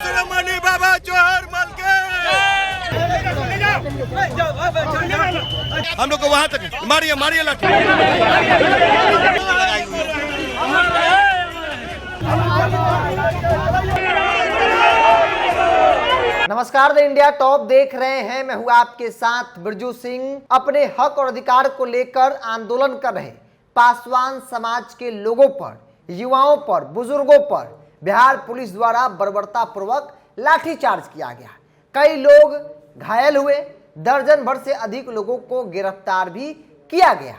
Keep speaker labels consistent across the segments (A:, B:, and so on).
A: बाबा जोहर मल के हम लोग को वहां तक मारिए मारिए लाठी।
B: नमस्कार, द इंडिया टॉप देख रहे हैं। मैं हूं आपके साथ बिरजू सिंह। अपने हक और अधिकार को लेकर आंदोलन कर रहे पासवान समाज के लोगों पर, युवाओं पर, बुजुर्गों पर बिहार पुलिस द्वारा बर्बरतापूर्वक लाठीचार्ज किया गया। कई लोग घायल हुए, दर्जन भर से अधिक लोगों को गिरफ्तार भी किया गया।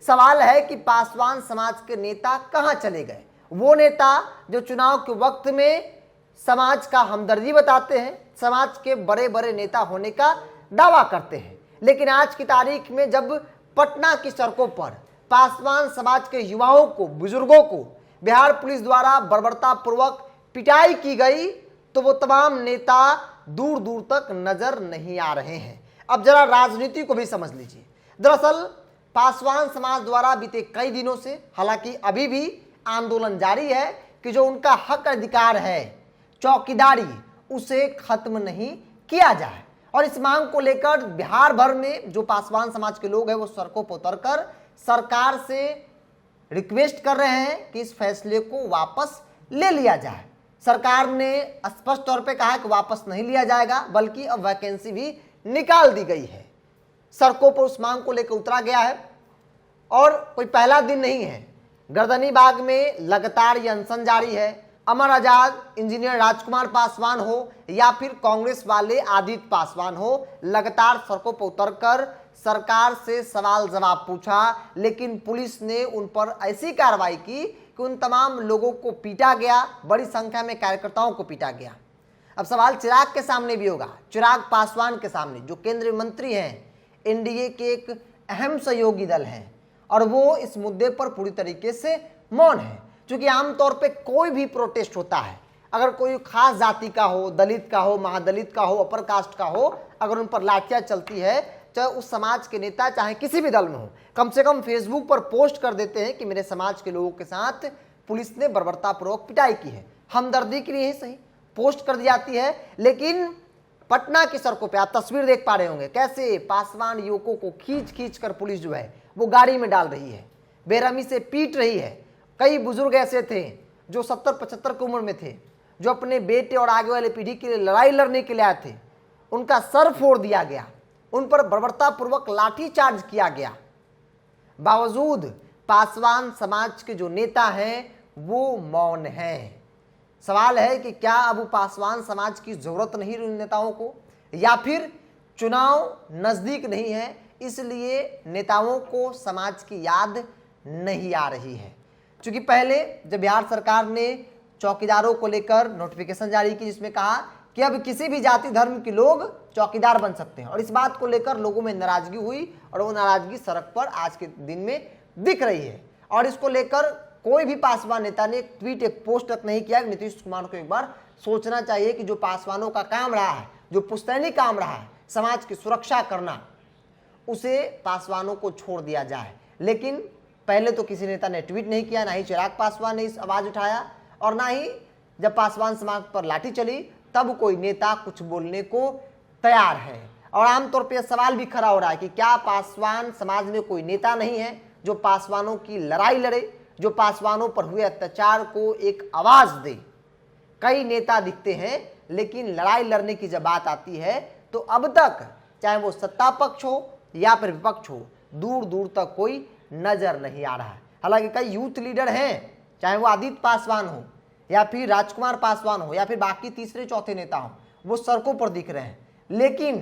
B: सवाल है कि पासवान समाज के नेता कहां चले गए? वो नेता जो चुनाव के वक्त में समाज का हमदर्दी बताते हैं, समाज के बड़े बड़े नेता होने का दावा करते हैं, लेकिन आज की तारीख में जब पटना की सड़कों पर पासवान समाज के युवाओं को, बुजुर्गों को बिहार पुलिस द्वारा बर्बरतापूर्वक पिटाई की गई, तो वो तमाम नेता दूर दूर तक नजर नहीं आ रहे हैं। अब जरा राजनीति को भी समझ लीजिए। दरअसल पासवान समाज द्वारा बीते कई दिनों से, हालांकि अभी भी आंदोलन जारी है कि जो उनका हक अधिकार है चौकीदारी, उसे खत्म नहीं किया जाए। और इस मांग को लेकर बिहार भर में जो पासवान समाज के लोग हैं वो सड़कों पर उतरकर सरकार से रिक्वेस्ट कर रहे हैं कि इस फैसले को वापस ले लिया जाए। सरकार ने स्पष्ट तौर पे कहा कि वापस नहीं लिया जाएगा, बल्कि अब वैकेंसी भी निकाल दी गई है। सड़कों पर उस मांग को लेकर उतरा गया है और कोई पहला दिन नहीं है। गर्दनीबाग में लगातार ये अनशन जारी है। अमर आजाद, इंजीनियर राजकुमार पासवान हो या फिर कांग्रेस वाले आदित्य पासवान हो, लगातार सड़कों पर उतरकर सरकार से सवाल जवाब पूछा, लेकिन पुलिस ने उन पर ऐसी कार्रवाई की कि उन तमाम लोगों को पीटा गया, बड़ी संख्या में कार्यकर्ताओं को पीटा गया। अब सवाल चिराग के सामने भी होगा, चिराग पासवान के सामने, जो केंद्रीय मंत्री हैं, एनडीए के एक अहम सहयोगी दल हैं, और वो इस मुद्दे पर पूरी तरीके से मौन है। क्योंकि आमतौर पे कोई भी प्रोटेस्ट होता है, अगर कोई खास जाति का हो, दलित का हो, महादलित का हो, अपर कास्ट का हो, अगर उन पर लाठियां चलती है, चाहे उस समाज के नेता चाहे किसी भी दल में हो, कम से कम फेसबुक पर पोस्ट कर देते हैं कि मेरे समाज के लोगों के साथ पुलिस ने बर्बरतापूर्वक पिटाई की है, हमदर्दी के लिए ही सही पोस्ट कर दी जाती है। लेकिन पटना की सड़कों पे आप तस्वीर देख पा रहे होंगे कैसे पासवान युवकों को खींच खींच कर पुलिस जो है वो गाड़ी में डाल रही है, बेरहमी से पीट रही है। कई बुजुर्ग ऐसे थे जो 70-75 की उम्र में थे, जो अपने बेटे और आगे वाले पीढ़ी के लिए लड़ाई लड़ने के लिए आए थे, उनका सर फोड़ दिया गया, उन पर बर्बरतापूर्वक लाठीचार्ज किया गया। बावजूद पासवान समाज के जो नेता हैं वो मौन हैं। सवाल है कि क्या अब पासवान समाज की जरूरत नहीं उन नेताओं को, या फिर चुनाव नजदीक नहीं है इसलिए नेताओं को समाज की याद नहीं आ रही है। क्योंकि पहले जब बिहार सरकार ने चौकीदारों को लेकर नोटिफिकेशन जारी की, जिसमें कहा कि अब किसी भी जाति धर्म के लोग चौकीदार बन सकते हैं, और इस बात को लेकर लोगों में नाराजगी हुई और वो नाराजगी सड़क पर आज के दिन में दिख रही है। और इसको लेकर कोई भी पासवान नेता ने एक ट्वीट, एक पोस्ट तक नहीं किया। नीतीश कुमार को एक बार सोचना चाहिए कि जो पासवानों का काम रहा है, जो पुश्तैनी काम रहा है समाज की सुरक्षा करना, उसे पासवानों को छोड़ दिया जाए। लेकिन पहले तो किसी नेता ने ट्वीट नहीं किया, ना ही चिराग पासवान ने इस आवाज उठाया, और ना ही जब पासवान समाज पर लाठी चली तब कोई नेता कुछ बोलने को तैयार है। और आमतौर पर सवाल भी खड़ा हो रहा है कि क्या पासवान समाज में कोई नेता नहीं है जो पासवानों की लड़ाई लड़े, जो पासवानों पर हुए अत्याचार को एक आवाज दे। कई नेता दिखते हैं, लेकिन लड़ाई लड़ने की जब बात आती है तो अब तक चाहे वो सत्ता पक्ष हो या फिर विपक्ष हो, दूर दूर तक कोई नजर नहीं आ रहा है। हालांकि कई यूथ लीडर हैं, चाहे वो आदित्य पासवान हो या फिर राजकुमार पासवान हो या फिर बाकी तीसरे चौथे नेता हो, वो सड़कों पर दिख रहे हैं। लेकिन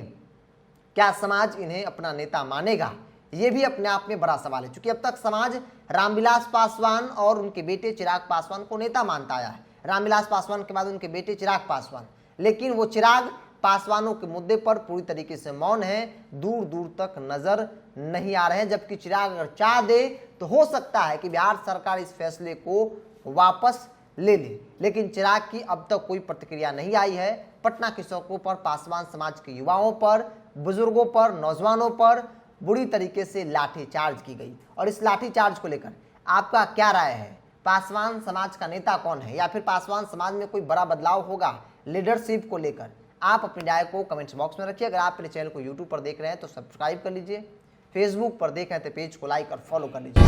B: क्या समाज इन्हें अपना नेता मानेगा? ये भी अपने आप में बड़ा सवाल है। क्योंकि अब तक समाज रामविलास पासवान और उनके बेटे चिराग पासवान को नेता मानता आया है। रामविलास पासवान के बाद उनके बेटे चिराग पासवान, लेकिन वो चिराग पासवानों के मुद्दे पर पूरी तरीके से मौन है, दूर दूर तक नजर नहीं आ रहे हैं। जबकि चिराग अगर चाह दे तो हो सकता है कि बिहार सरकार इस फैसले को वापस ले ले, लेकिन चिराग की अब तक कोई प्रतिक्रिया नहीं आई है। पटना की सड़कों पर पासवान समाज के युवाओं पर, बुजुर्गों पर, नौजवानों पर बुरी तरीके से लाठीचार्ज की गई। और इस लाठीचार्ज को लेकर आपका क्या राय है? पासवान समाज का नेता कौन है, या फिर पासवान समाज में कोई बड़ा बदलाव होगा, लीडरशिप को लेकर आप अपनी राय को कमेंट्स बॉक्स में रखिए। अगर आप मेरे चैनल को यूट्यूब पर देख रहे हैं तो सब्सक्राइब कर लीजिए, फेसबुक पर देख रहे हैं तो पेज को लाइक और फॉलो कर लीजिए।